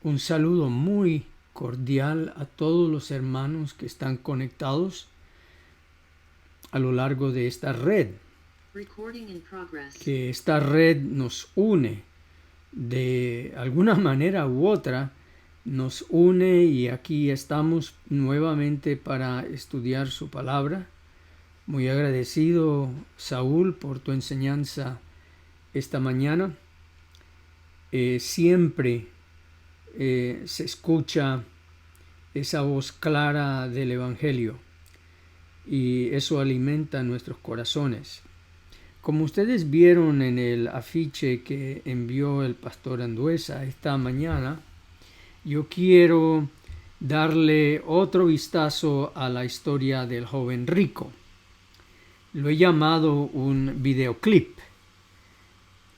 Un saludo muy cordial a todos los hermanos que están conectados a lo largo de esta red. Que esta red nos une de alguna manera u otra, nos une y aquí estamos nuevamente para estudiar su palabra. Muy agradecido, Saúl, por tu enseñanza esta mañana. Siempre se escucha esa voz clara del Evangelio y eso alimenta nuestros corazones. Como ustedes vieron en el afiche que envió el pastor Anduesa esta mañana, yo quiero darle otro vistazo a la historia del joven rico. Lo he llamado un videoclip,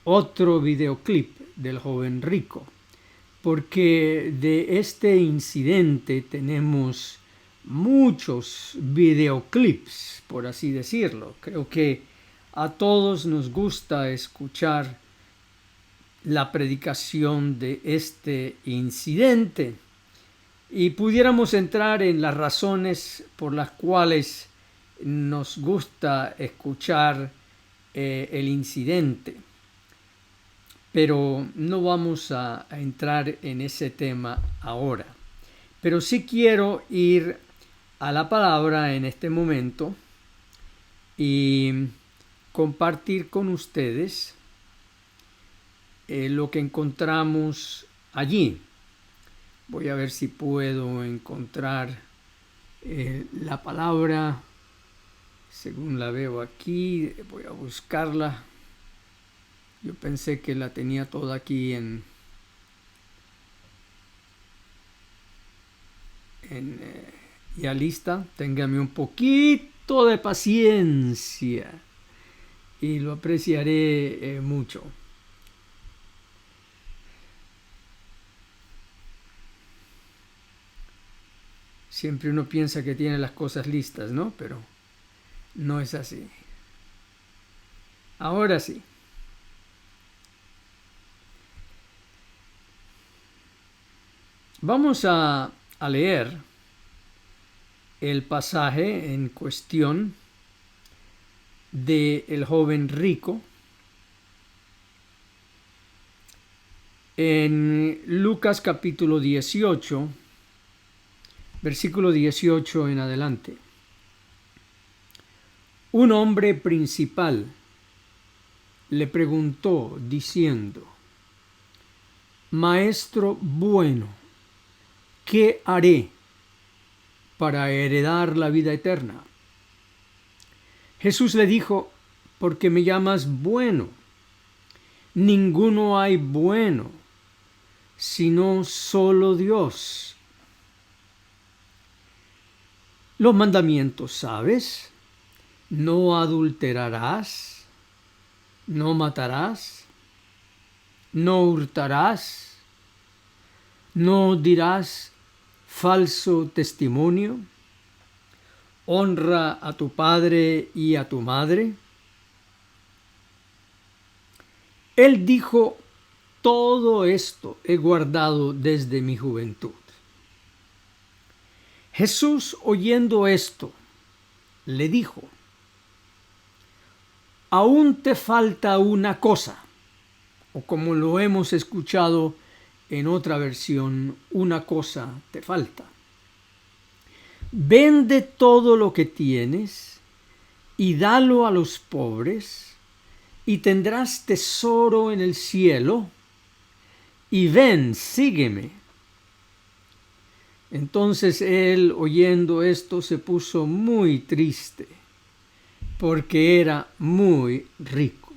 otro videoclip del joven rico, porque de este incidente tenemos muchos videoclips, por así decirlo. Creo que a todos nos gusta escuchar la predicación de este incidente y pudiéramos entrar en las razones por las cuales nos gusta escuchar el incidente. Pero no vamos a entrar en ese tema ahora. Pero sí quiero ir a la palabra en este momento y compartir con ustedes lo que encontramos allí. Voy a ver si puedo encontrar la palabra según la veo aquí. Voy a buscarla. Yo pensé que la tenía toda aquí ya lista. Téngame un poquito de paciencia y lo apreciaré mucho. Siempre uno piensa que tiene las cosas listas, ¿no? Pero no es así. Ahora sí. Vamos a leer el pasaje en cuestión de el joven rico en Lucas capítulo 18, versículo 18 en adelante. Un hombre principal le preguntó diciendo: Maestro bueno, ¿qué haré para heredar la vida eterna? Jesús le dijo: ¿por qué me llamas bueno? Ninguno hay bueno, sino solo Dios. Los mandamientos, ¿sabes? No adulterarás, no matarás, no hurtarás, no dirás falso testimonio, honra a tu padre y a tu madre. Él dijo: todo esto he guardado desde mi juventud. Jesús, oyendo esto, le dijo: aún te falta una cosa, o como lo hemos escuchado en otra versión, una cosa te falta. Vende todo lo que tienes y dalo a los pobres, y tendrás tesoro en el cielo, y ven, sígueme. Entonces él, oyendo esto, se puso muy triste, porque era muy rico.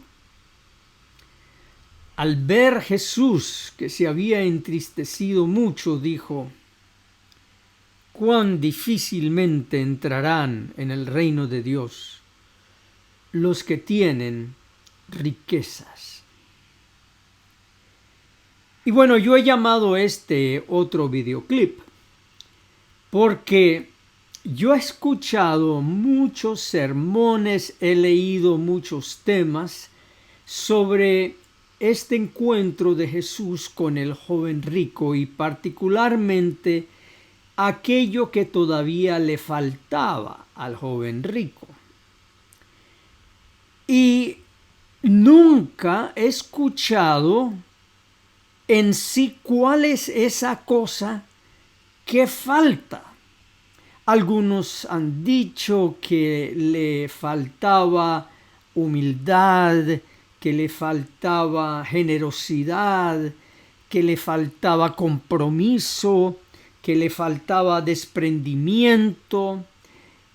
Al ver Jesús que se había entristecido mucho, dijo: cuán difícilmente entrarán en el reino de Dios los que tienen riquezas. Y bueno, yo he llamado este otro videoclip porque yo he escuchado muchos sermones, he leído muchos temas sobre este encuentro de Jesús con el joven rico y particularmente aquello que todavía le faltaba al joven rico. Y nunca he escuchado en sí cuál es esa cosa que falta. Algunos han dicho que le faltaba humildad, que le faltaba generosidad, que le faltaba compromiso, que le faltaba desprendimiento,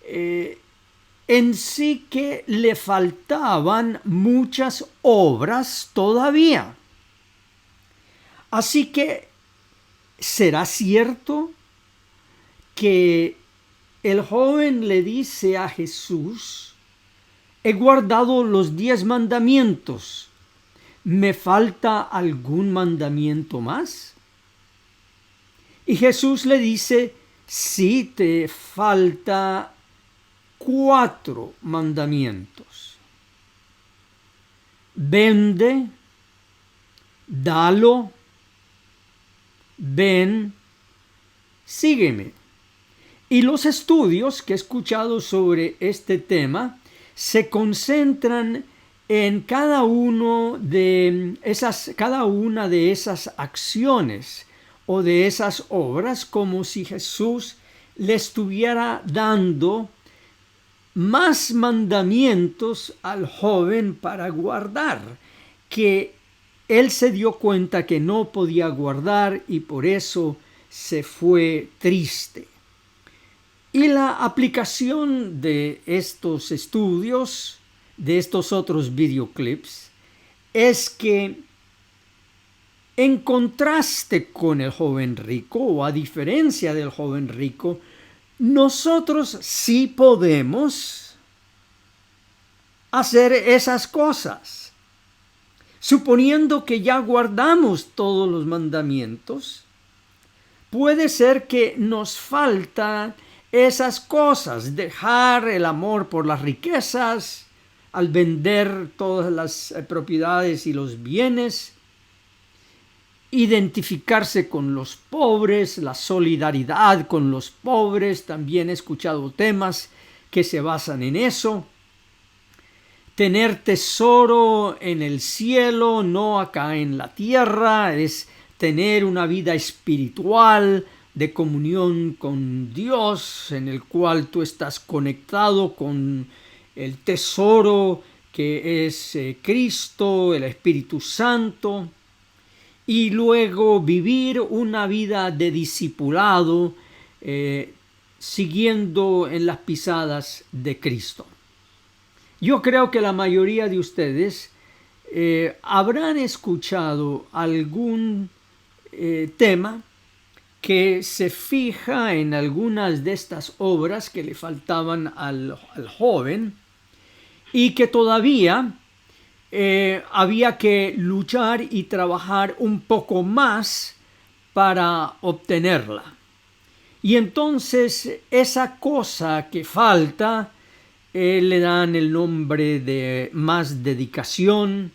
en sí que le faltaban muchas obras todavía. Así que, ¿será cierto que el joven le dice a Jesús: he guardado los 10 mandamientos, ¿me falta algún mandamiento más? Y Jesús le dice: sí, te falta 4 mandamientos. Vende, dalo, ven, sígueme. Y los estudios que he escuchado sobre este tema se concentran en cada una de esas acciones o de esas obras, como si Jesús le estuviera dando más mandamientos al joven para guardar, que él se dio cuenta que no podía guardar y por eso se fue triste. Y la aplicación de estos estudios, de estos otros videoclips, es que en contraste con el joven rico, o a diferencia del joven rico, nosotros sí podemos hacer esas cosas. Suponiendo que ya guardamos todos los mandamientos, puede ser que nos faltan esas cosas, dejar el amor por las riquezas, al vender todas las propiedades y los bienes, identificarse con los pobres, la solidaridad con los pobres. También he escuchado temas que se basan en eso. Tener tesoro en el cielo, no acá en la tierra, es tener una vida espiritual de comunión con Dios, en el cual tú estás conectado con el tesoro que es Cristo, el Espíritu Santo, y luego vivir una vida de discipulado, siguiendo en las pisadas de Cristo. Yo creo que la mayoría de ustedes habrán escuchado algún tema que se fija en algunas de estas obras que le faltaban al joven y que todavía había que luchar y trabajar un poco más para obtenerla. Y entonces esa cosa que falta le dan el nombre de más dedicación,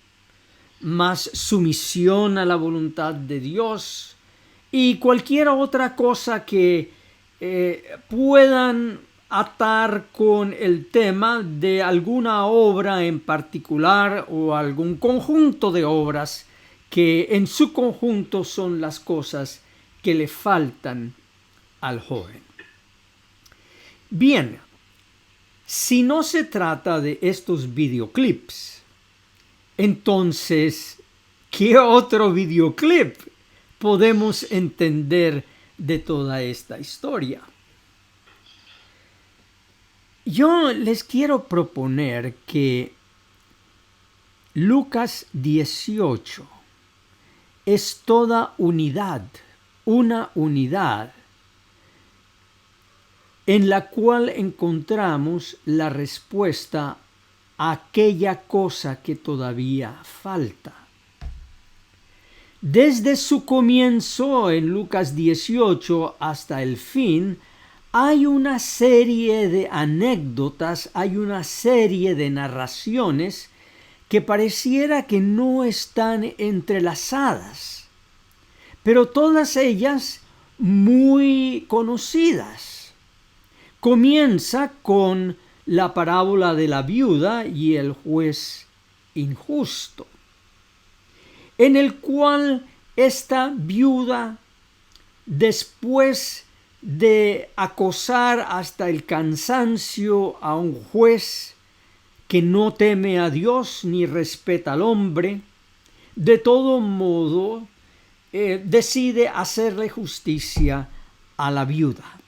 más sumisión a la voluntad de Dios y cualquier otra cosa que puedan atar con el tema de alguna obra en particular o algún conjunto de obras que en su conjunto son las cosas que le faltan al joven. Bien, si no se trata de estos videoclips, entonces, ¿qué otro videoclip podemos entender de toda esta historia? Yo les quiero proponer que Lucas 18 es toda unidad, una unidad en la cual encontramos la respuesta a aquella cosa que todavía falta. Desde su comienzo en Lucas 18 hasta el fin, hay una serie de anécdotas, hay una serie de narraciones que pareciera que no están entrelazadas, pero todas ellas muy conocidas. Comienza con la parábola de la viuda y el juez injusto, en el cual esta viuda, después de acosar hasta el cansancio a un juez que no teme a Dios ni respeta al hombre, de todo modo decide hacerle justicia a la viuda.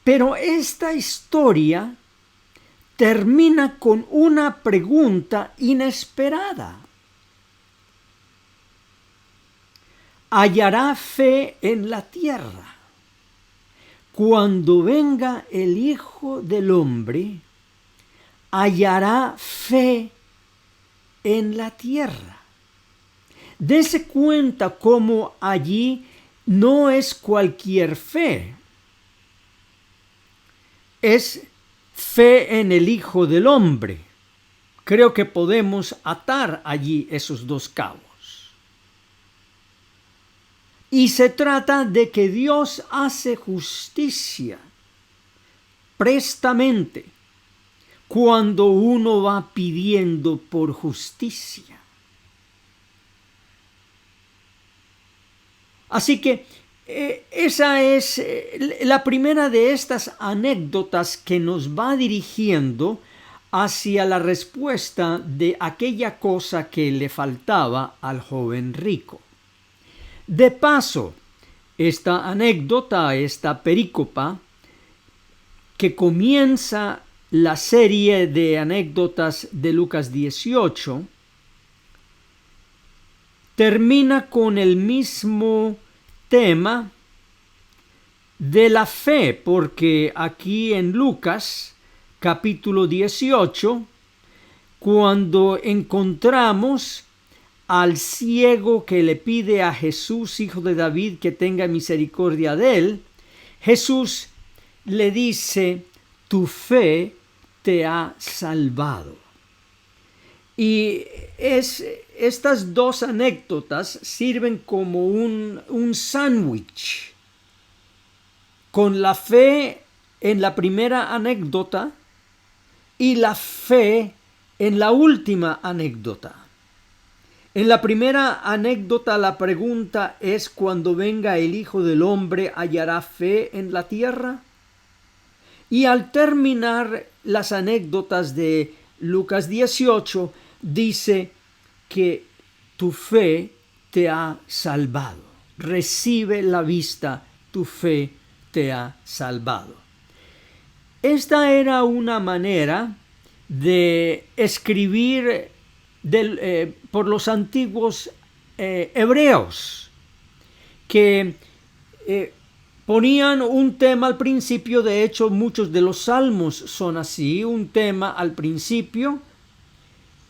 Pero esta historia termina con una pregunta inesperada. ¿Hallará fe en la tierra cuando venga el Hijo del Hombre? ¿Hallará fe en la tierra? Dese cuenta cómo allí no es cualquier fe. Es fe en el Hijo del Hombre. Creo que podemos atar allí esos dos cabos. Y se trata de que Dios hace justicia prestamente cuando uno va pidiendo por justicia. Así que esa es la primera de estas anécdotas que nos va dirigiendo hacia la respuesta de aquella cosa que le faltaba al joven rico. De paso, esta anécdota, esta perícopa, que comienza la serie de anécdotas de Lucas 18, termina con el mismo tema de la fe, porque aquí en Lucas capítulo 18, cuando encontramos al ciego que le pide a Jesús, hijo de David, que tenga misericordia de él, Jesús le dice: tu fe te ha salvado. Y estas dos anécdotas sirven como un sándwich, con la fe en la primera anécdota y la fe en la última anécdota. En la primera anécdota la pregunta es: cuando venga el Hijo del Hombre, ¿hallará fe en la tierra? Y al terminar las anécdotas de Lucas 18, dice que tu fe te ha salvado. Recibe la vista, tu fe te ha salvado. Esta era una manera de escribir por los antiguos hebreos, que ponían un tema al principio. De hecho, muchos de los salmos son así: un tema al principio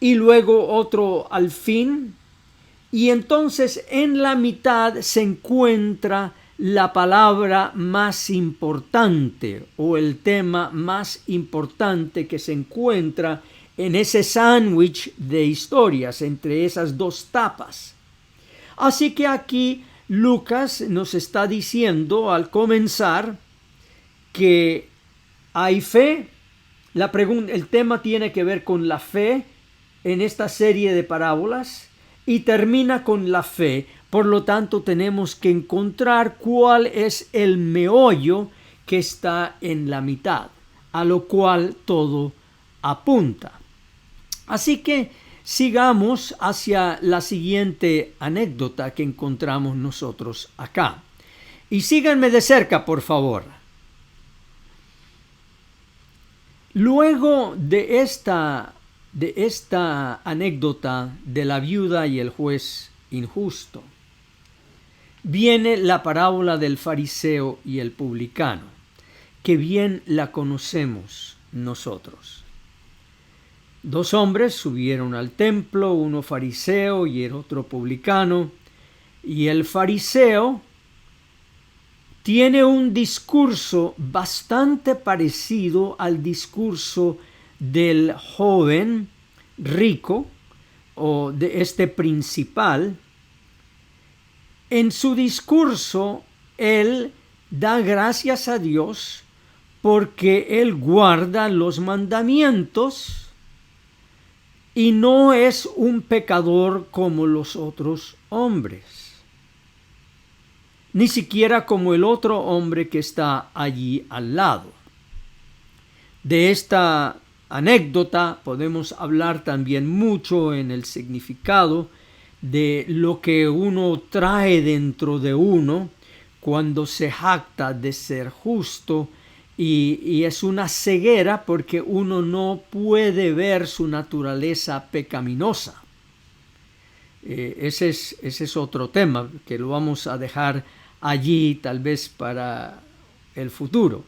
y luego otro al fin, y entonces en la mitad se encuentra la palabra más importante o el tema más importante que se encuentra en ese sándwich de historias entre esas dos tapas. Así que aquí Lucas nos está diciendo al comenzar que hay fe. El tema tiene que ver con la fe en esta serie de parábolas y termina con la fe. Por lo tanto, tenemos que encontrar cuál es el meollo que está en la mitad, a lo cual todo apunta. Así que sigamos hacia la siguiente anécdota que encontramos nosotros acá. Y síganme de cerca, por favor. Luego de esta anécdota de la viuda y el juez injusto, viene la parábola del fariseo y el publicano, que bien la conocemos nosotros. Dos hombres subieron al templo, uno fariseo y el otro publicano, y el fariseo tiene un discurso bastante parecido al discurso del joven rico o de este principal, en su discurso él da gracias a Dios porque él guarda los mandamientos y no es un pecador como los otros hombres, ni siquiera como el otro hombre que está allí al lado. De esta anécdota podemos hablar también mucho en el significado de lo que uno trae dentro de uno cuando se jacta de ser justo y es una ceguera porque uno no puede ver su naturaleza pecaminosa. Ese es otro tema que lo vamos a dejar allí tal vez para el futuro.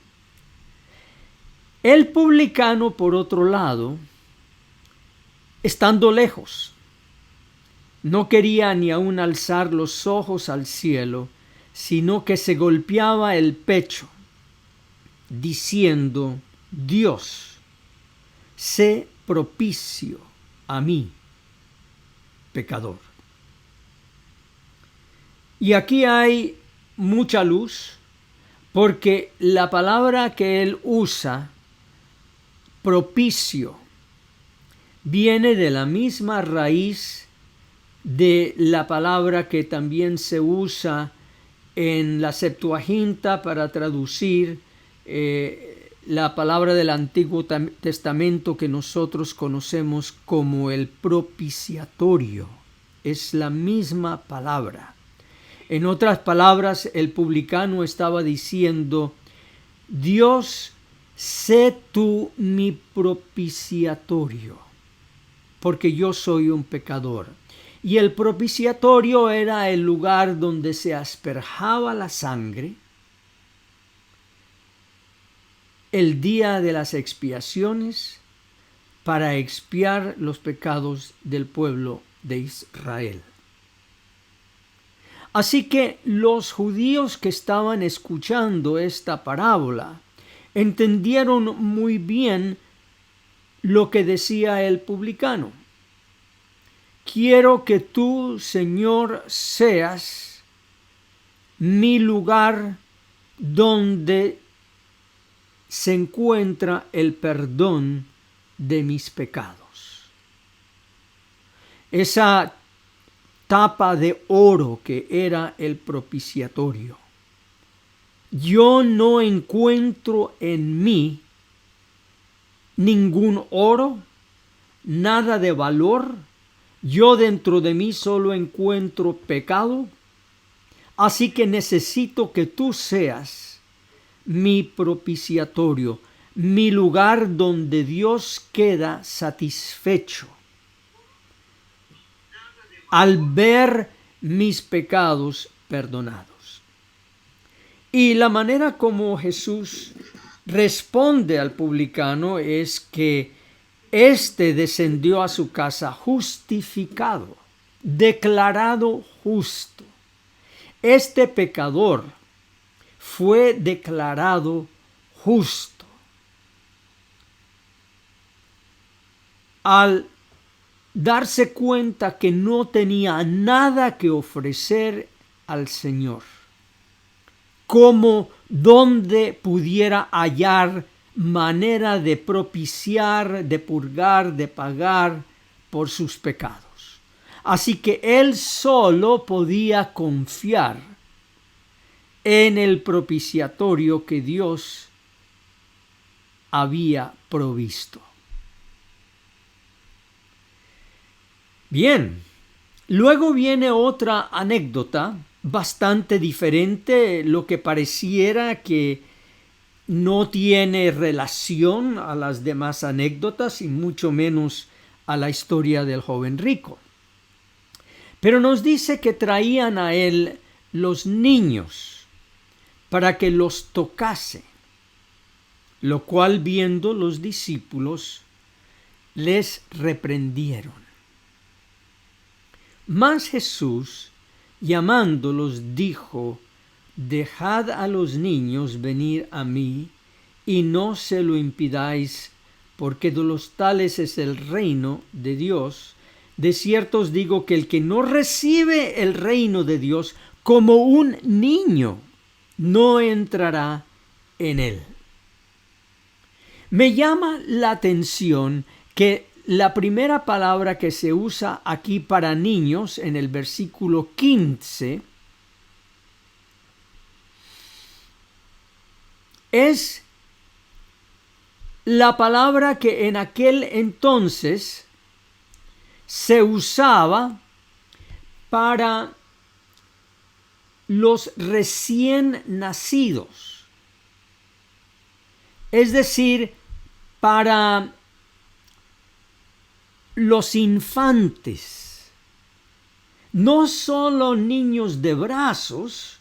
El publicano, por otro lado, estando lejos, no quería ni aun alzar los ojos al cielo, sino que se golpeaba el pecho, diciendo: Dios, sé propicio a mí, pecador. Y aquí hay mucha luz, porque la palabra que él usa, propicio, viene de la misma raíz de la palabra que también se usa en la Septuaginta para traducir la palabra del Antiguo Testamento que nosotros conocemos como el propiciatorio. Es la misma palabra. En otras palabras, el publicano estaba diciendo: Dios, sé tú mi propiciatorio, porque yo soy un pecador. Y el propiciatorio era el lugar donde se asperjaba la sangre el día de las expiaciones para expiar los pecados del pueblo de Israel. Así que los judíos que estaban escuchando esta parábola entendieron muy bien lo que decía el publicano. Quiero que tú, Señor, seas mi lugar donde se encuentra el perdón de mis pecados. Esa tapa de oro que era el propiciatorio. Yo no encuentro en mí ningún oro, nada de valor. Yo dentro de mí solo encuentro pecado. Así que necesito que tú seas mi propiciatorio, mi lugar donde Dios queda satisfecho al ver mis pecados perdonados. Y la manera como Jesús responde al publicano es que éste descendió a su casa justificado, declarado justo. Este pecador fue declarado justo al darse cuenta que no tenía nada que ofrecer al Señor, como donde pudiera hallar manera de propiciar, de purgar, de pagar por sus pecados. Así que él solo podía confiar en el propiciatorio que Dios había provisto. Bien, luego viene otra anécdota bastante diferente, lo que pareciera que no tiene relación a las demás anécdotas y mucho menos a la historia del joven rico. Pero nos dice que traían a él los niños para que los tocase, lo cual viendo los discípulos les reprendieron. Mas Jesús, llamándolos, dijo: Dejad a los niños venir a mí, y no se lo impidáis, porque de los tales es el reino de Dios. De cierto os digo que el que no recibe el reino de Dios como un niño, no entrará en él. Me llama la atención que la primera palabra que se usa aquí para niños en el versículo 15 es la palabra que en aquel entonces se usaba para los recién nacidos, es decir, para los infantes, no solo niños de brazos,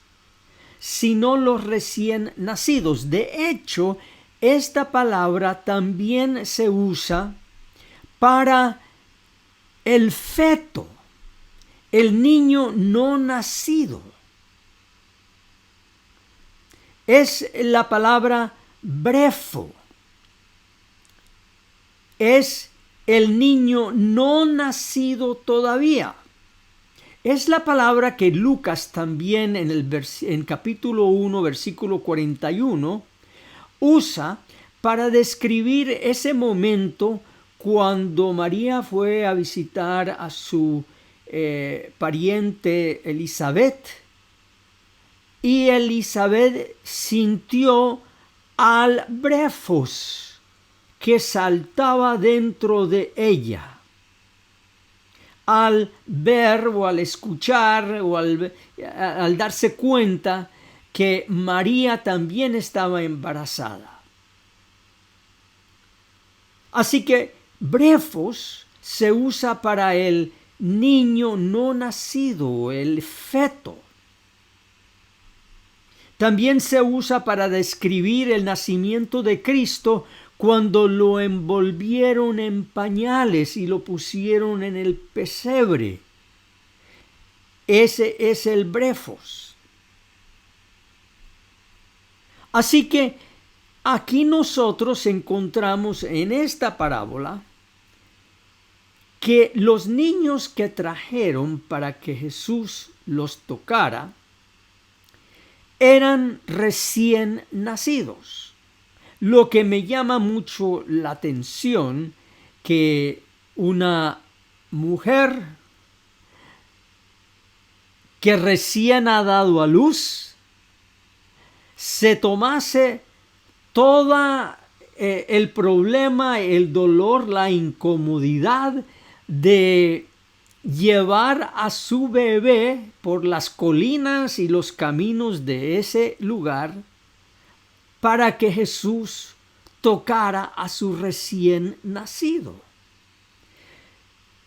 sino los recién nacidos. De hecho, esta palabra también se usa para el feto, el niño no nacido. Es la palabra brefo. Es el niño no nacido todavía. Es la palabra que Lucas también en capítulo 1, versículo 41, usa para describir ese momento cuando María fue a visitar a su pariente Elizabeth, y Elizabeth sintió al brefos que saltaba dentro de ella. Al ver o al escuchar o al darse cuenta que María también estaba embarazada. Así que brefos se usa para el niño no nacido, el feto. También se usa para describir el nacimiento de Cristo cuando lo envolvieron en pañales y lo pusieron en el pesebre. Ese es el brefos. Así que aquí nosotros encontramos en esta parábola que los niños que trajeron para que Jesús los tocara eran recién nacidos. Lo que me llama mucho la atención que una mujer que recién ha dado a luz se tomase todo el problema, el dolor, la incomodidad de llevar a su bebé por las colinas y los caminos de ese lugar para que Jesús tocara a su recién nacido.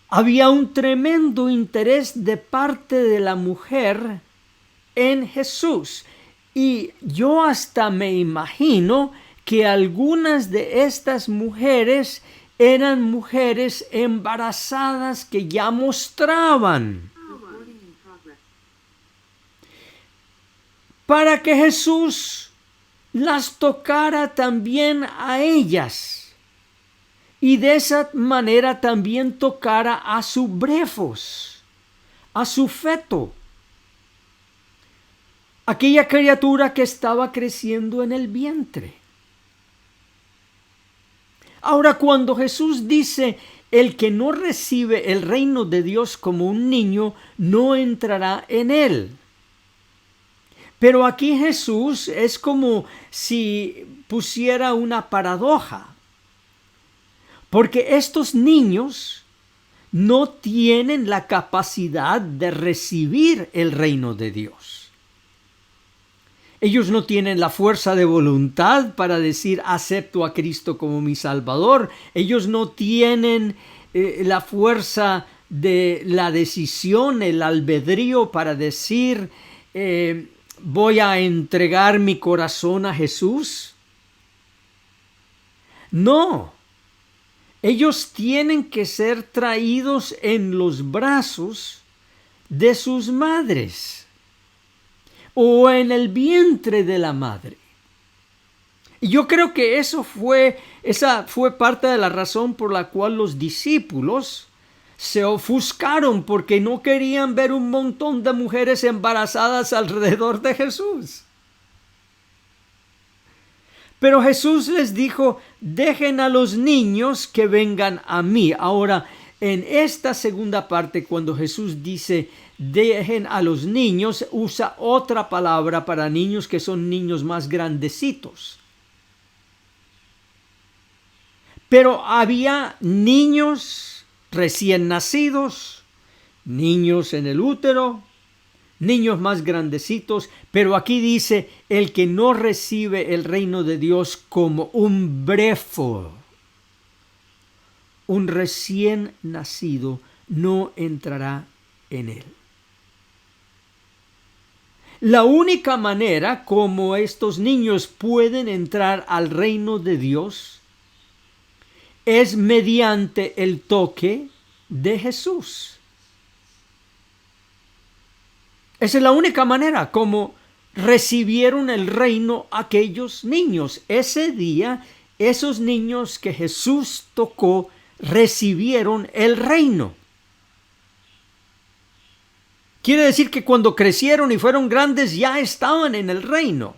Había un tremendo interés de parte de la mujer en Jesús, y yo hasta me imagino que algunas de estas mujeres eran mujeres embarazadas que ya mostraban para que Jesús las tocara también a ellas y de esa manera también tocara a su brefos, a su feto, aquella criatura que estaba creciendo en el vientre. Ahora, cuando Jesús dice, el que no recibe el reino de Dios como un niño, no entrará en él. Pero aquí Jesús es como si pusiera una paradoja, porque estos niños no tienen la capacidad de recibir el reino de Dios. Ellos no tienen la fuerza de voluntad para decir acepto a Cristo como mi Salvador. Ellos no tienen la fuerza de la decisión, el albedrío para decir voy a entregar mi corazón a Jesús. No, ellos tienen que ser traídos en los brazos de sus madres o en el vientre de la madre. Y yo creo que esa fue parte de la razón por la cual los discípulos se ofuscaron, porque no querían ver un montón de mujeres embarazadas alrededor de Jesús. Pero Jesús les dijo, dejen a los niños que vengan a mí. Ahora, en esta segunda parte, cuando Jesús dice, dejen a los niños, usa otra palabra para niños que son niños más grandecitos. Pero había niños recién nacidos, niños en el útero, niños más grandecitos, pero aquí dice, el que no recibe el reino de Dios como un brefo, un recién nacido, no entrará en él. La única manera como estos niños pueden entrar al reino de Dios es mediante el toque de Jesús. Esa es la única manera como recibieron el reino aquellos niños. Ese día, esos niños que Jesús tocó recibieron el reino. Quiere decir que cuando crecieron y fueron grandes ya estaban en el reino.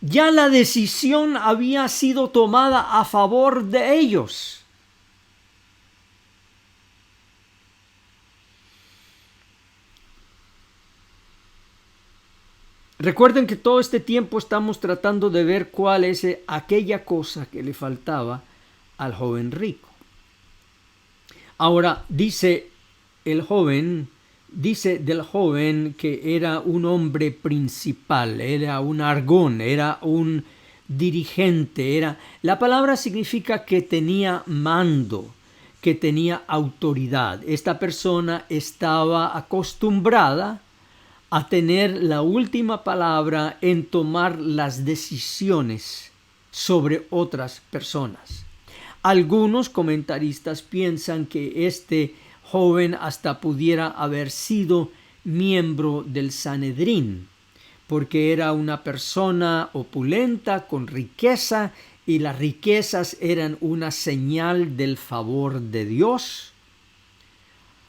Ya la decisión había sido tomada a favor de ellos. Recuerden que todo este tiempo estamos tratando de ver cuál es aquella cosa que le faltaba al joven rico. Ahora dice del joven que era un hombre principal, era un argón, era un dirigente, la palabra significa que tenía mando, que tenía autoridad. Esta persona estaba acostumbrada a tener la última palabra en tomar las decisiones sobre otras personas. Algunos comentaristas piensan que este joven hasta pudiera haber sido miembro del Sanedrín, porque era una persona opulenta, con riqueza, y las riquezas eran una señal del favor de Dios.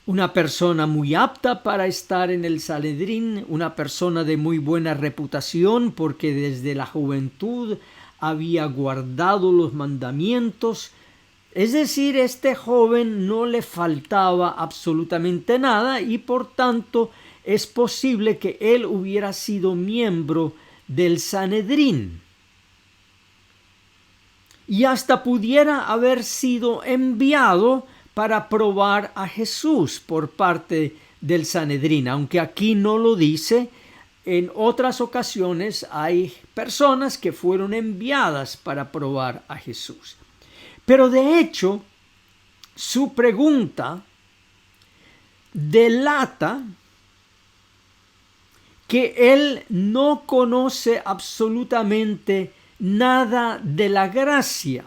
Una persona muy apta para estar en el Sanedrín, una persona de muy buena reputación, porque desde la juventud había guardado los mandamientos. Es decir, este joven no le faltaba absolutamente nada y por tanto es posible que él hubiera sido miembro del Sanedrín. Y hasta pudiera haber sido enviado para probar a Jesús por parte del Sanedrín, aunque aquí no lo dice. En otras ocasiones hay personas que fueron enviadas para probar a Jesús. Pero de hecho, su pregunta delata que él no conoce absolutamente nada de la gracia.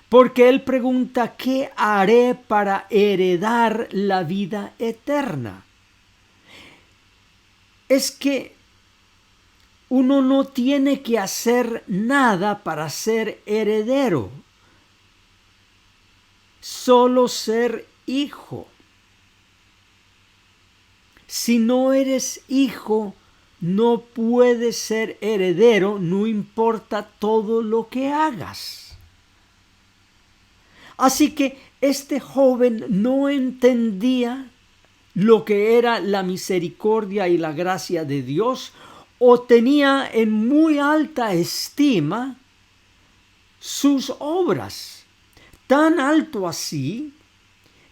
Porque él pregunta, ¿qué haré para heredar la vida eterna? Es que uno no tiene que hacer nada para ser heredero. Solo ser hijo. Si no eres hijo, no puedes ser heredero, no importa todo lo que hagas. Así que este joven no entendía lo que era la misericordia y la gracia de Dios, o tenía en muy alta estima sus obras, tan alto así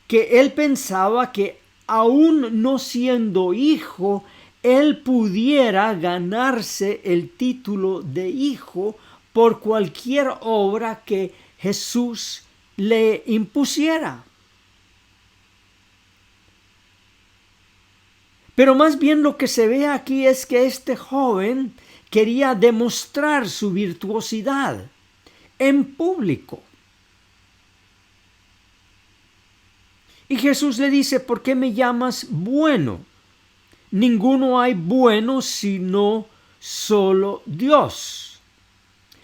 que él pensaba que aún no siendo hijo, él pudiera ganarse el título de hijo por cualquier obra que Jesús le impusiera. Pero más bien lo que se ve aquí es que este joven quería demostrar su virtuosidad en público. Y Jesús le dice, ¿por qué me llamas bueno? Ninguno hay bueno sino solo Dios.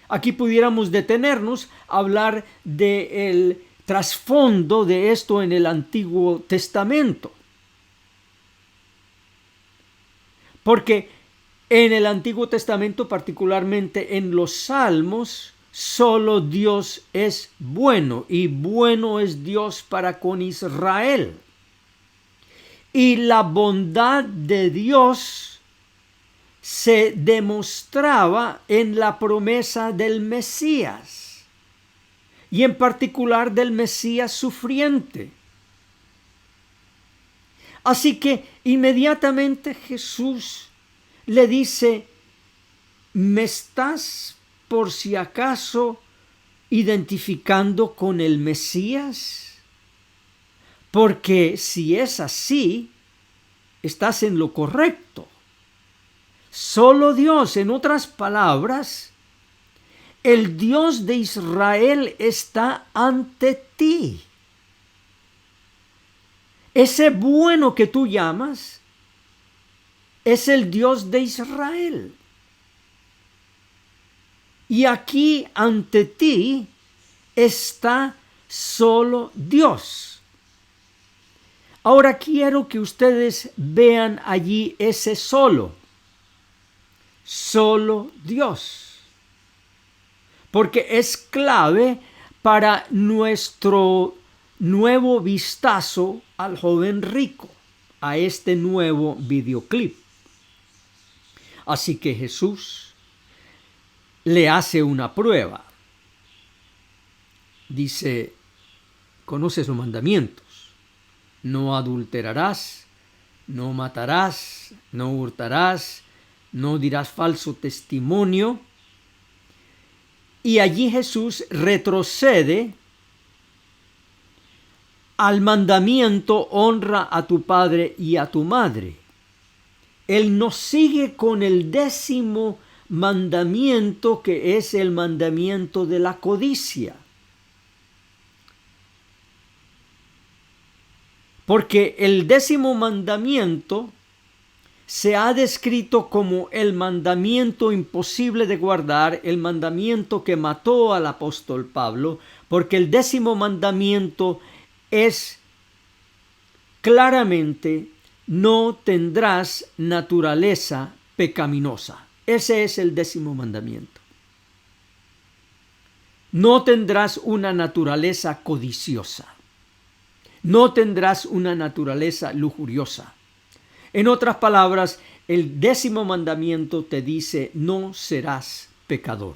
Aquí pudiéramos detenernos a hablar del trasfondo de esto en el Antiguo Testamento. Porque en el Antiguo Testamento, particularmente en los Salmos, solo Dios es bueno, y bueno es Dios para con Israel. Y la bondad de Dios se demostraba en la promesa del Mesías, y en particular del Mesías sufriente. Así que inmediatamente Jesús le dice: ¿me estás por si acaso identificando con el Mesías? Porque si es así, estás en lo correcto. Solo Dios, en otras palabras, el Dios de Israel está ante ti. Ese bueno que tú llamas es el Dios de Israel. Y aquí ante ti está solo Dios. Ahora quiero que ustedes vean allí ese solo Dios, porque es clave para nuestro nuevo vistazo al joven rico, a este nuevo videoclip. Así que Jesús le hace una prueba. Dice: conoces los mandamientos: no adulterarás, no matarás, no hurtarás, no dirás falso testimonio. Y allí Jesús retrocede al mandamiento: honra a tu padre y a tu madre. Él no sigue con el 10º mandamiento, que es el mandamiento de la codicia. Porque el 10º mandamiento se ha descrito como el mandamiento imposible de guardar, el mandamiento que mató al apóstol Pablo, porque el 10º mandamiento es claramente: no tendrás naturaleza pecaminosa. Ese es el 10º mandamiento. No tendrás una naturaleza codiciosa. No tendrás una naturaleza lujuriosa. En otras palabras, el 10º mandamiento te dice: no serás pecador.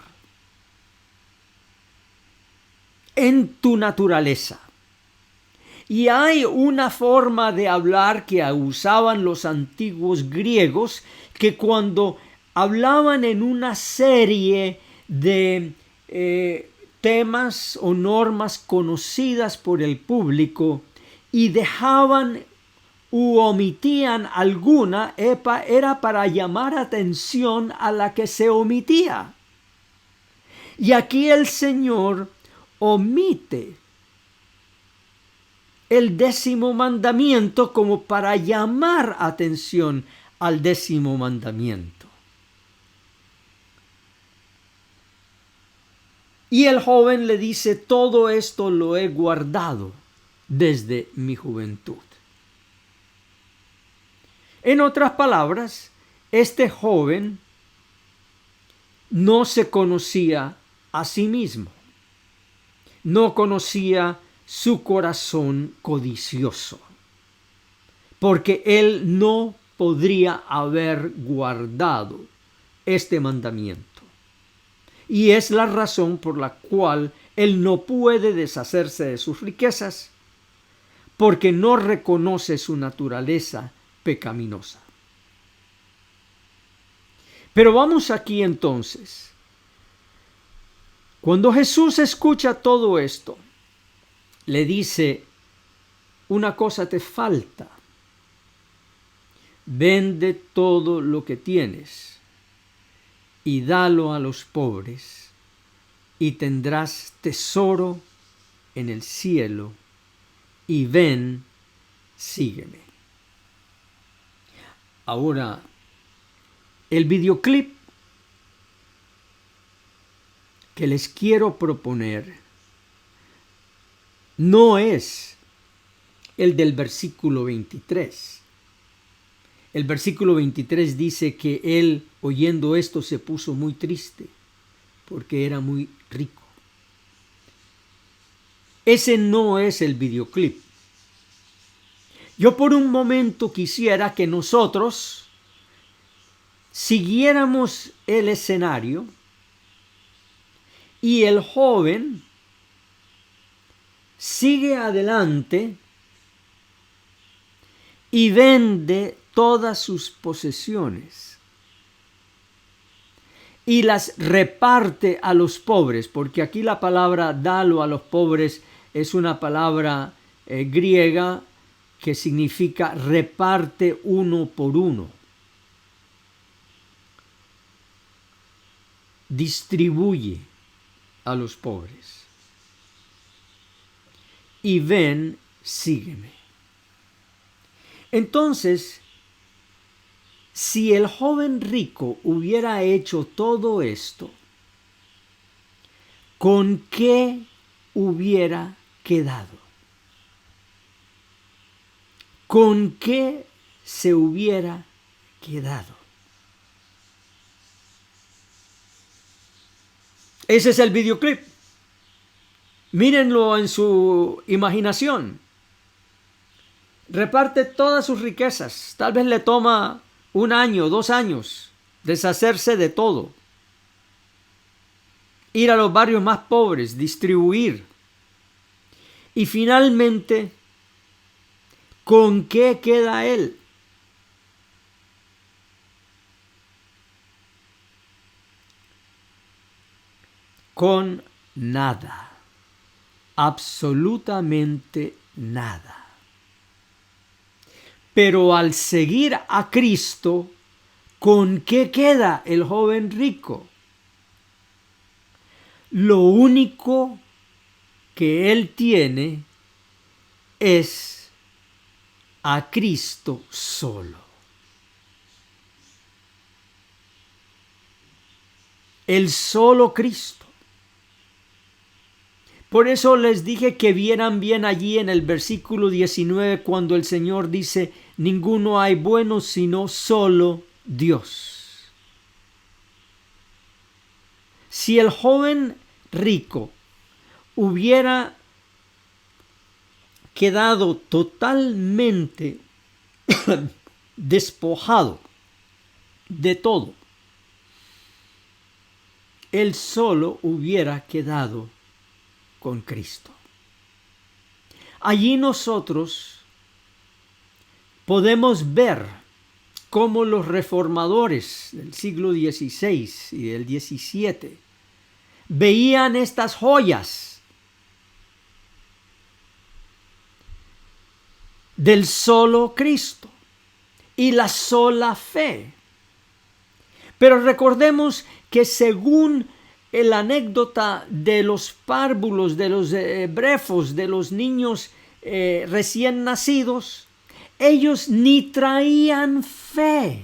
En tu naturaleza. Y hay una forma de hablar que usaban los antiguos griegos, que cuando hablaban en una serie de temas o normas conocidas por el público y dejaban u omitían alguna, era para llamar atención a la que se omitía. Y aquí el Señor omite el 10º mandamiento como para llamar atención al 10º mandamiento. Y el joven le dice: todo esto lo he guardado desde mi juventud. En otras palabras, este joven no se conocía a sí mismo. No conocía su corazón codicioso, porque él no podría haber guardado este mandamiento. Y es la razón por la cual él no puede deshacerse de sus riquezas, porque no reconoce su naturaleza pecaminosa. Pero vamos aquí entonces. Cuando Jesús escucha todo esto, le dice: una cosa te falta. Vende todo lo que tienes y dalo a los pobres, y tendrás tesoro en el cielo, y ven, sígueme. Ahora, el videoclip que les quiero proponer no es el del versículo 23. El versículo 23 dice que él, oyendo esto, se puso muy triste porque era muy rico. Ese no es el videoclip. Yo por un momento quisiera que nosotros siguiéramos el escenario y el joven sigue adelante y vende todas sus posesiones y las reparte a los pobres, porque aquí la palabra dalo a los pobres es una palabra griega que significa reparte uno por uno. Distribuye a los pobres. Y ven, sígueme. Entonces, si el joven rico hubiera hecho todo esto, ¿con qué hubiera quedado? ¿Con qué se hubiera quedado? Ese es el videoclip. Mírenlo en su imaginación. Reparte todas sus riquezas. Tal vez le toma 1 año, 2 años deshacerse de todo. Ir a los barrios más pobres, distribuir. Y finalmente, ¿con qué queda él? Con nada. Absolutamente nada. Pero al seguir a Cristo, ¿con qué queda el joven rico? Lo único que él tiene es a Cristo solo. El solo Cristo. Por eso les dije que vieran bien allí en el versículo 19 cuando el Señor dice, ninguno hay bueno sino solo Dios. Si el joven rico hubiera quedado totalmente despojado de todo, él solo hubiera quedado con Cristo. Allí nosotros podemos ver cómo los reformadores del siglo XVI y del XVII veían estas joyas del solo Cristo y la sola fe. Pero recordemos que según la anécdota de los párvulos, de los brefos, de los niños recién nacidos, ellos ni traían fe.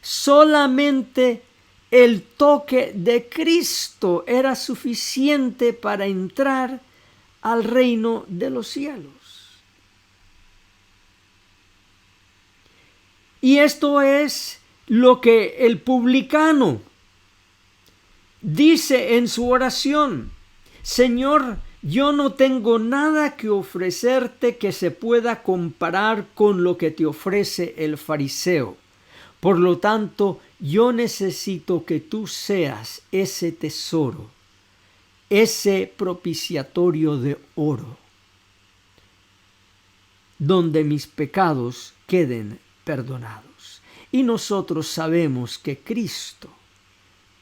Solamente el toque de Cristo era suficiente para entrar al reino de los cielos. Y esto es lo que el publicano dice en su oración: Señor, yo no tengo nada que ofrecerte que se pueda comparar con lo que te ofrece el fariseo. Por lo tanto, yo necesito que tú seas ese tesoro, ese propiciatorio de oro, donde mis pecados queden perdonados. Y nosotros sabemos que Cristo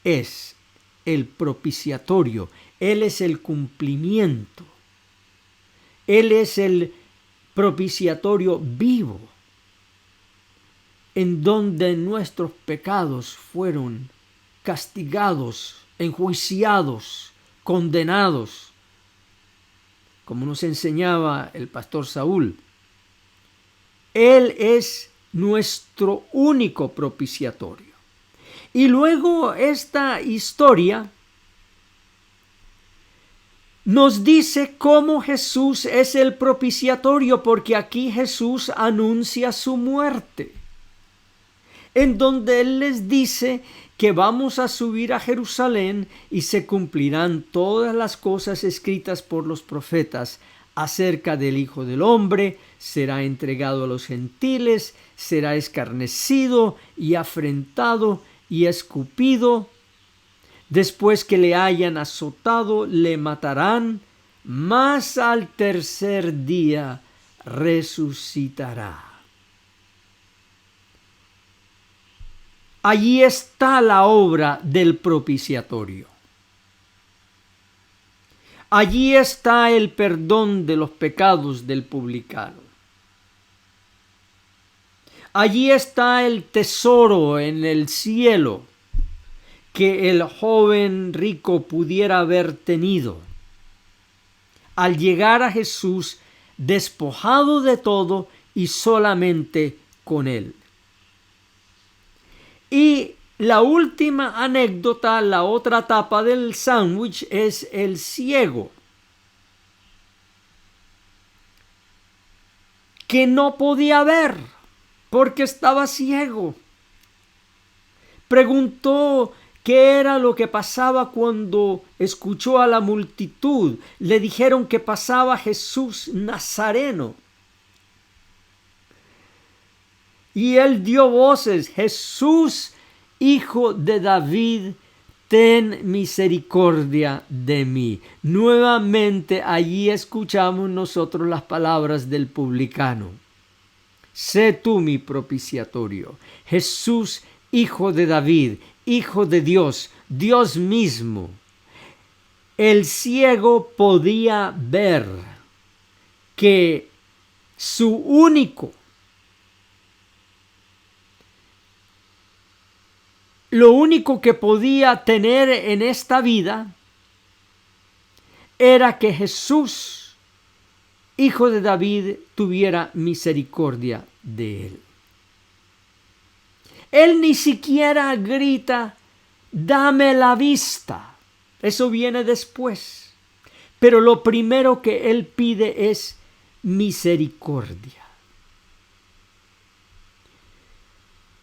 es el propiciatorio, Él es el cumplimiento, Él es el propiciatorio vivo, en donde nuestros pecados fueron castigados, enjuiciados, condenados, como nos enseñaba el pastor Saúl. Él es nuestro único propiciatorio. Y luego esta historia nos dice cómo Jesús es el propiciatorio, porque aquí Jesús anuncia su muerte, en donde Él les dice que vamos a subir a Jerusalén y se cumplirán todas las cosas escritas por los profetas acerca del Hijo del Hombre. Será entregado a los gentiles, será escarnecido y afrentado y escupido. Después que le hayan azotado, le matarán, mas al tercer día resucitará. Allí está la obra del propiciatorio. Allí está el perdón de los pecados del publicano. Allí está el tesoro en el cielo que el joven rico pudiera haber tenido al llegar a Jesús despojado de todo y solamente con Él. Y la última anécdota, la otra tapa del sándwich, es el ciego, que no podía ver porque estaba ciego. Preguntó qué era lo que pasaba cuando escuchó a la multitud. Le dijeron que pasaba Jesús Nazareno. Y él dio voces: Jesús, Hijo de David, ten misericordia de mí. Nuevamente allí escuchamos nosotros las palabras del publicano: sé tú mi propiciatorio. Jesús, Hijo de David, Hijo de Dios, Dios mismo. El ciego podía ver que lo único que podía tener en esta vida era que Jesús, Hijo de David, tuviera misericordia de él. Él ni siquiera grita: dame la vista. Eso viene después. Pero lo primero que él pide es misericordia.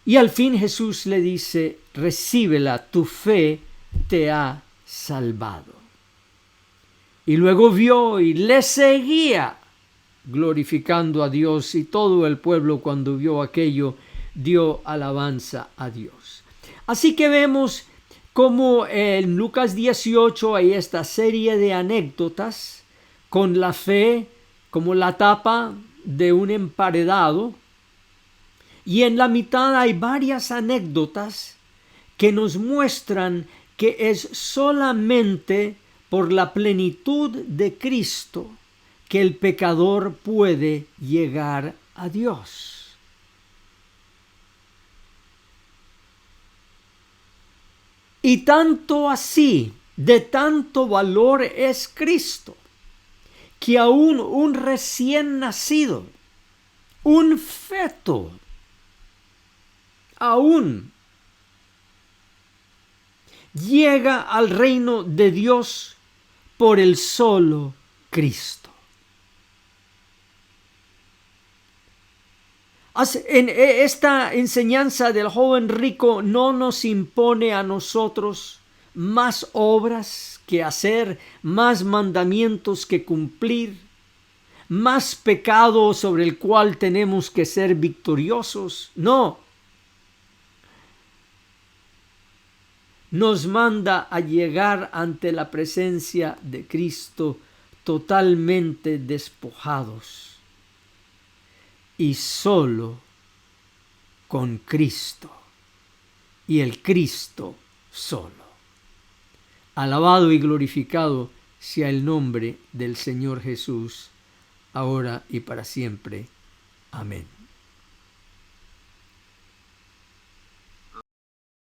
Y al fin Jesús le dice: recíbela, tu fe te ha salvado. Y luego vio y le seguía, glorificando a Dios, y todo el pueblo, cuando vio aquello, dio alabanza a Dios. Así que vemos como en Lucas 18 hay esta serie de anécdotas con la fe como la tapa de un emparedado. Y en la mitad hay varias anécdotas que nos muestran que es solamente por la plenitud de Cristo que el pecador puede llegar a Dios. Y tanto así, de tanto valor es Cristo, que aún un recién nacido, un feto, aún llega al reino de Dios por el solo Cristo. En esta enseñanza del joven rico no nos impone a nosotros más obras que hacer, más mandamientos que cumplir, más pecado sobre el cual tenemos que ser victoriosos. No. Nos manda a llegar ante la presencia de Cristo totalmente despojados y solo con Cristo y el Cristo solo. Alabado y glorificado sea el nombre del Señor Jesús, ahora y para siempre. Amén.